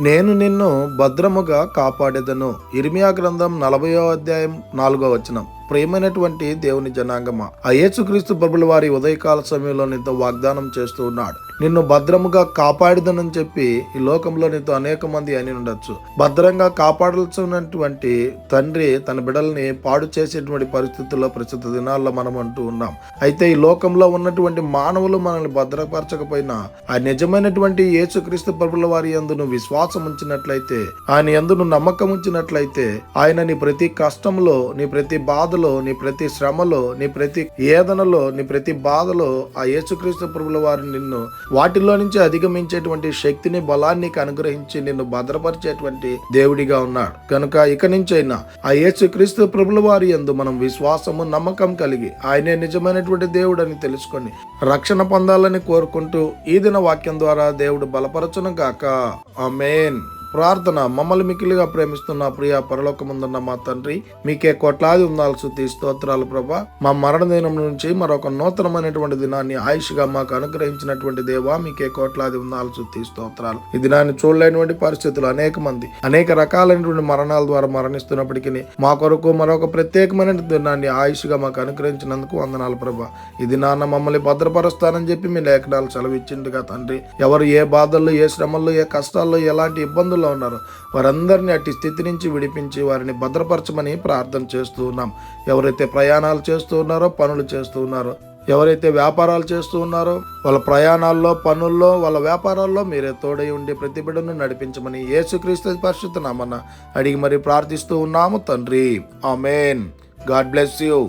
నేను నిన్ను భద్రముగా కాపాడెదను. ఇర్మియా గ్రంథం 40వ అధ్యాయం 4వ వచనం. ప్రియమైనటువంటి దేవుని జనాంగమా, ఆ యేసుక్రీస్తు ప్రభుల వారి ఉదయకాల సమయంలో నీతో వాగ్దానం చేస్తూ ఉన్నాడు. నిన్ను భద్రముగా కాపాడుదనని చెప్పి ఈ లోకంలో నీతో అనేక మంది అని ఉండొచ్చు. భద్రంగా కాపాడాల్సినటువంటి తండ్రి తన బిడ్డల్ని పాడు చేసేటువంటి పరిస్థితుల్లో ప్రస్తుత దినాల్లో మనం అంటూ ఉన్నాం. అయితే ఈ లోకంలో ఉన్నటువంటి మానవులు మనల్ని భద్రపరచకపోయినా ఆ నిజమైనటువంటి యేసుక్రీస్తు ప్రభుల వారి యందు నువ్వు విశ్వాసం ఉంచినట్లయితే, ఆయన యందు నువ్వు నమ్మకం ఉంచినట్లయితే, ఆయన నీ ప్రతి కష్టంలో, నీ ప్రతి బాధలో, నీ ప్రతి శ్రమలో, నీ ప్రతి వేదనలో, నీ ప్రతి బాధలో ఆ యేసుక్రీస్తు ప్రభుల వారు నిన్ను వాటిలో నుంచి అధిగమించేటువంటి శక్తిని, బలాన్ని అనుగ్రహించి నిన్ను భద్రపరిచేటువంటి దేవుడిగా ఉన్నాడు. కనుక ఇక నుంచైనా ఆ యేసుక్రీస్తు ప్రభుల వారి యందు మనం విశ్వాసము, నమ్మకం కలిగి ఆయనే నిజమైనటువంటి దేవుడు అని తెలుసుకొని రక్షణ పొందాలని కోరుకుంటూ ఈ దిన వాక్యం ద్వారా దేవుడు బలపరచును గాక. ఆమేన్. ప్రార్థన. మమ్మల్ని మిక్కిలిగా ప్రేమిస్తున్న ప్రియ పరలోకముందున్న మా తండ్రి, మీకే కోట్లాది ఉందాలు స్తుతి స్తోత్రాలు ప్రభా. మా మరణ దినం నుంచి మరొక నూతనమైనటువంటి దినాన్ని ఆయుష్గా మాకు అనుగ్రహించినటువంటి దేవా, మీకే కోట్లాది ఉందాలు స్తుతి స్తోత్రాలు. ఈ దినాన్ని చూడలేనటువంటి పరిస్థితులు అనేక మంది అనేక రకాలైనటువంటి మరణాల ద్వారా మరణిస్తున్నప్పటికీ మా కొరకు మరొక ప్రత్యేకమైన దినాన్ని ఆయుష్గా మాకు అనుగ్రహించినందుకు వందనాలు ప్రభా. ఈ దినాన్న మమ్మల్ని భద్రపరుస్తానని చెప్పి మీ లేఖనాలు సెలవిచ్చిందిగా తండ్రి. ఎవరు ఏ బాధల్లో, ఏ శ్రమల్లో, ఏ కష్టాల్లో, ఎలాంటి ఇబ్బందులు ఉన్నారు వారందరినీ అట్టి స్థితి నుంచి విడిపించి వారిని భద్రపరచమని ప్రార్థన చేస్తూ ఉన్నాం. ఎవరైతే ప్రయాణాలు చేస్తూ ఉన్నారో, పనులు చేస్తూ ఉన్నారో, ఎవరైతే వ్యాపారాలు చేస్తూ ఉన్నారో వాళ్ళ ప్రయాణాల్లో, పనుల్లో, వాళ్ళ వ్యాపారాల్లో మీరే తోడై ఉండి ప్రతి బిడ్డను నడిపించమని యేసుక్రీస్తు పరిశుద్ధ నామమున అడిగి మరి ప్రార్థిస్తూ ఉన్నాము తండ్రి. ఆమేన్. God bless you.